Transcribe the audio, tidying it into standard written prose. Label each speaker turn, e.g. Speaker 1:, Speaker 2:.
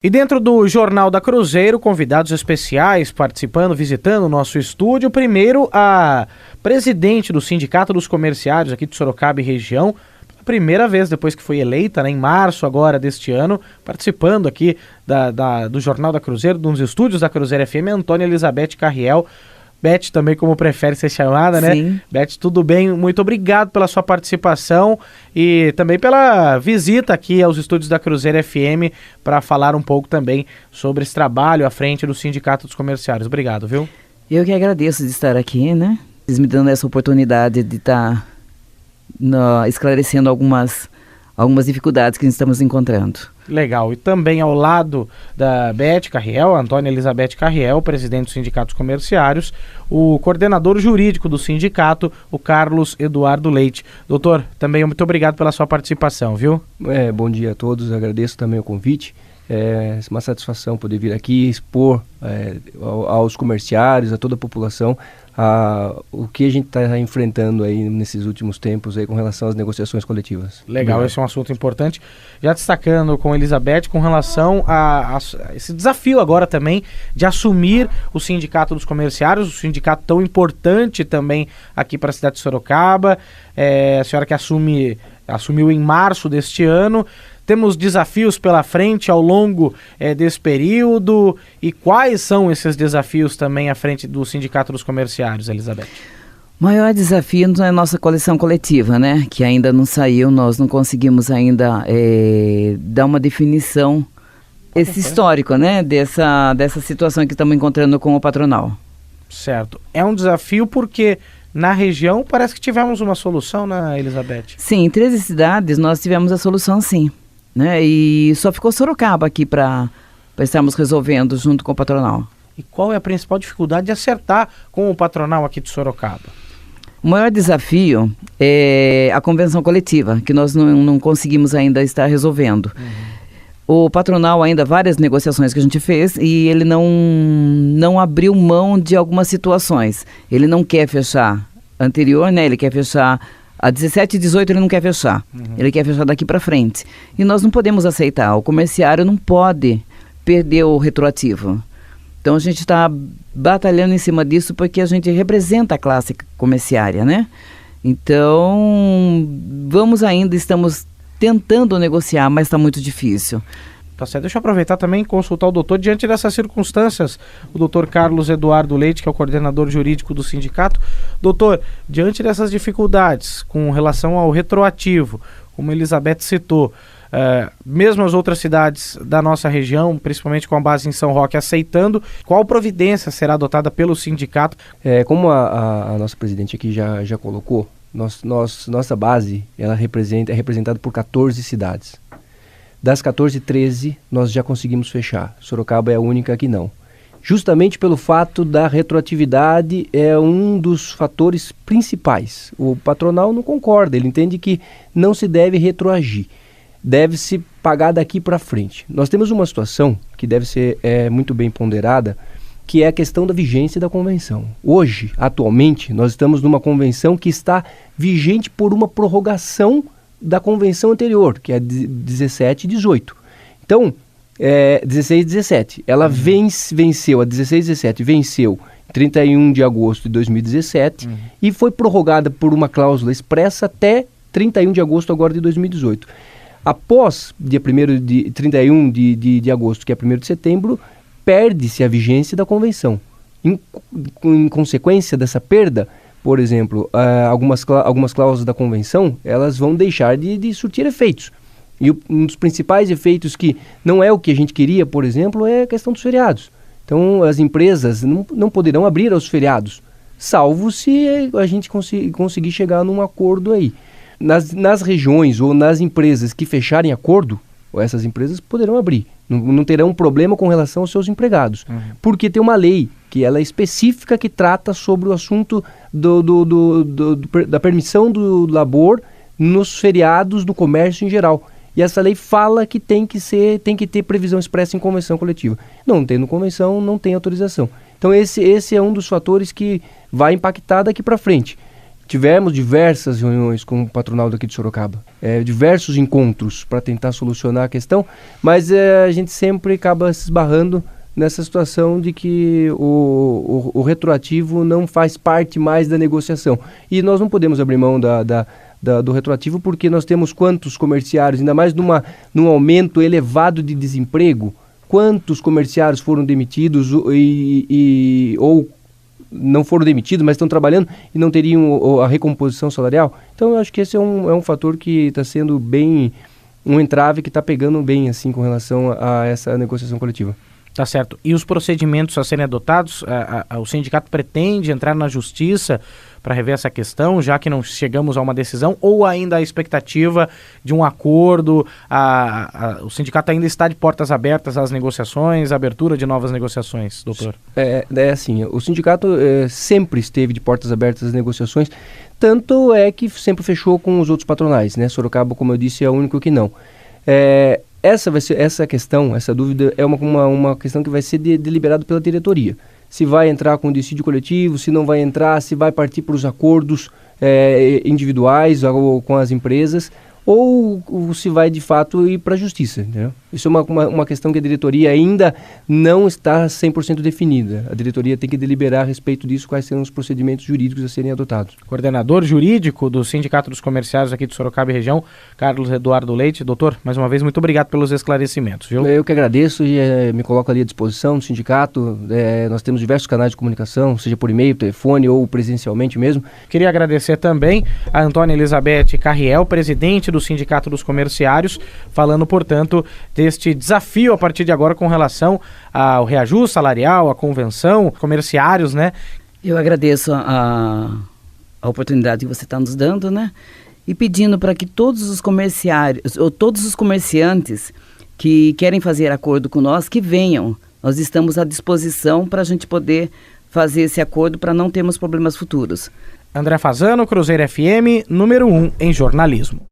Speaker 1: E dentro do Jornal da Cruzeiro, convidados especiais participando, visitando o nosso estúdio. Primeiro, a presidente do Sindicato dos Comerciários aqui de Sorocaba e região, pela primeira vez depois que foi eleita, né, em março agora deste ano, participando aqui do Jornal da Cruzeiro, dos estúdios da Cruzeiro FM, Antônia Elizabeth Carriel. Beth também, como prefere ser chamada, né?
Speaker 2: Sim.
Speaker 1: Beth, tudo bem? Muito obrigado pela sua participação e também pela visita aqui aos estúdios da Cruzeiro FM para falar um pouco também sobre esse trabalho à frente do Sindicato dos Comerciários. Obrigado, viu?
Speaker 2: Eu que agradeço de estar aqui, né? Vocês me dando essa oportunidade de estar esclarecendo algumas dificuldades que estamos encontrando.
Speaker 1: Legal. E também ao lado da Beth Carriel, Antônia Elizabeth Carriel, presidente do Sindicato dos Comerciários, o coordenador jurídico do sindicato, o Carlos Eduardo Leite. Doutor, também muito obrigado pela sua participação, viu?
Speaker 3: Bom dia a todos, agradeço também o convite. É uma satisfação poder vir aqui expor aos comerciários, a toda a população, o que a gente está enfrentando aí nesses últimos tempos aí com relação às negociações coletivas.
Speaker 1: Legal,
Speaker 3: Obrigado.
Speaker 1: Esse é um assunto importante. Já destacando com a Elizabeth com relação a esse desafio agora também de assumir o Sindicato dos Comerciários, o sindicato tão importante também aqui para a cidade de Sorocaba. A senhora que assumiu em março deste ano. Temos desafios pela frente ao longo desse período. E quais são esses desafios também à frente do Sindicato dos Comerciários, Elizabeth?
Speaker 2: O maior desafio é a nossa coleção coletiva, né? Que ainda não saiu, nós não conseguimos ainda dar uma definição, esse histórico, né? Dessa situação que estamos encontrando com o patronal.
Speaker 1: Certo. É um desafio porque na região parece que tivemos uma solução, né, Elizabeth?
Speaker 2: Sim, em 13 cidades nós tivemos a solução, sim. Né? E só ficou Sorocaba aqui para estarmos resolvendo junto com o patronal.
Speaker 1: E qual é a principal dificuldade de acertar com o patronal aqui de Sorocaba?
Speaker 2: O maior desafio é a convenção coletiva, que nós não conseguimos ainda estar resolvendo. O patronal ainda, várias negociações que a gente fez, e ele não abriu mão de algumas situações. Ele não quer fechar anterior, né? Ele quer fechar a 17 e 18, ele não quer fechar. Ele quer fechar daqui para frente. E nós não podemos aceitar. O comerciário não pode perder o retroativo. Então a gente está batalhando em cima disso porque a gente representa a classe comerciária, né? Então, estamos tentando negociar, mas está muito difícil.
Speaker 1: Tá certo. Deixa eu aproveitar também e consultar o doutor diante dessas circunstâncias. O doutor Carlos Eduardo Leite, que é o coordenador jurídico do sindicato. Doutor, diante dessas dificuldades com relação ao retroativo, como a Elizabeth citou, mesmo as outras cidades da nossa região, principalmente com a base em São Roque, aceitando, qual providência será adotada pelo sindicato?
Speaker 3: Como a nossa presidente aqui já colocou, nossa base ela é representada por 14 cidades. Das 14, 13 nós já conseguimos fechar. Sorocaba é a única que não. Justamente pelo fato da retroatividade é um dos fatores principais. O patronal não concorda, ele entende que não se deve retroagir. Deve-se pagar daqui para frente. Nós temos uma situação que deve ser muito bem ponderada, que é a questão da vigência da convenção. Hoje, atualmente, nós estamos numa convenção que está vigente por uma prorrogação da convenção anterior, que é 17 e 18. Então, 16 e 17. Ela venceu, a 16 e 17 venceu 31 de agosto de 2017 e foi prorrogada por uma cláusula expressa até 31 de agosto agora de 2018. Após dia 31 de agosto, que é 1º de setembro, perde-se a vigência da convenção. Em consequência dessa perda, por exemplo, algumas cláusulas da convenção, elas vão deixar de surtir efeitos. E um dos principais efeitos que não é o que a gente queria, por exemplo, é a questão dos feriados. Então, as empresas não poderão abrir aos feriados, salvo se a gente conseguir chegar num acordo aí. Nas regiões ou nas empresas que fecharem acordo, essas empresas poderão abrir. Não terão problema com relação aos seus empregados. Porque tem uma lei que ela é específica que trata sobre o assunto da permissão do labor nos feriados do comércio em geral. E essa lei fala que tem que ter previsão expressa em convenção coletiva. Não tendo convenção, não tem autorização. Então esse é um dos fatores que vai impactar daqui para frente. Tivemos diversas reuniões com o patronal daqui de Sorocaba, diversos encontros para tentar solucionar a questão, mas a gente sempre acaba se esbarrando nessa situação de que o retroativo não faz parte mais da negociação. E nós não podemos abrir mão do retroativo porque nós temos quantos comerciários, ainda mais num aumento elevado de desemprego, quantos comerciários foram demitidos ou não foram demitidos, mas estão trabalhando e não teriam a recomposição salarial. Então eu acho que esse é um fator que está sendo bem, um entrave que está pegando bem assim com relação a essa negociação coletiva.
Speaker 1: Tá certo. E os procedimentos a serem adotados, o sindicato pretende entrar na justiça para rever essa questão, já que não chegamos a uma decisão, ou ainda a expectativa de um acordo, o sindicato ainda está de portas abertas às negociações, abertura de novas negociações, doutor?
Speaker 3: Assim, o sindicato sempre esteve de portas abertas às negociações, tanto é que sempre fechou com os outros patronais, né? Sorocaba, como eu disse, é o único que não. Essa questão, essa dúvida é uma questão que vai ser deliberada pela diretoria. Se vai entrar com dissídio coletivo, se não vai entrar, se vai partir para os acordos individuais ou com as empresas, ou se vai de fato ir para a justiça, entendeu? Isso é uma questão que a diretoria ainda não está 100% definida. A diretoria tem que deliberar a respeito disso, quais serão os procedimentos jurídicos a serem adotados.
Speaker 1: Coordenador jurídico do Sindicato dos Comerciários aqui de Sorocaba e região, Carlos Eduardo Leite. Doutor, mais uma vez, muito obrigado pelos esclarecimentos, viu?
Speaker 3: Eu que agradeço e me coloco ali à disposição do sindicato. Nós temos diversos canais de comunicação, seja por e-mail, telefone ou presencialmente mesmo.
Speaker 1: Queria agradecer também a Antônia Elizabeth Carriel, presidente do Sindicato dos Comerciários, falando, portanto, deste desafio a partir de agora com relação ao reajuste salarial, à convenção, comerciários, né?
Speaker 2: Eu agradeço a oportunidade que você está nos dando, né? E pedindo para que todos os comerciários, ou todos os comerciantes que querem fazer acordo com nós, que venham. Nós estamos à disposição para a gente poder fazer esse acordo para não termos problemas futuros.
Speaker 1: André Fazano, Cruzeiro FM, número 1 em jornalismo.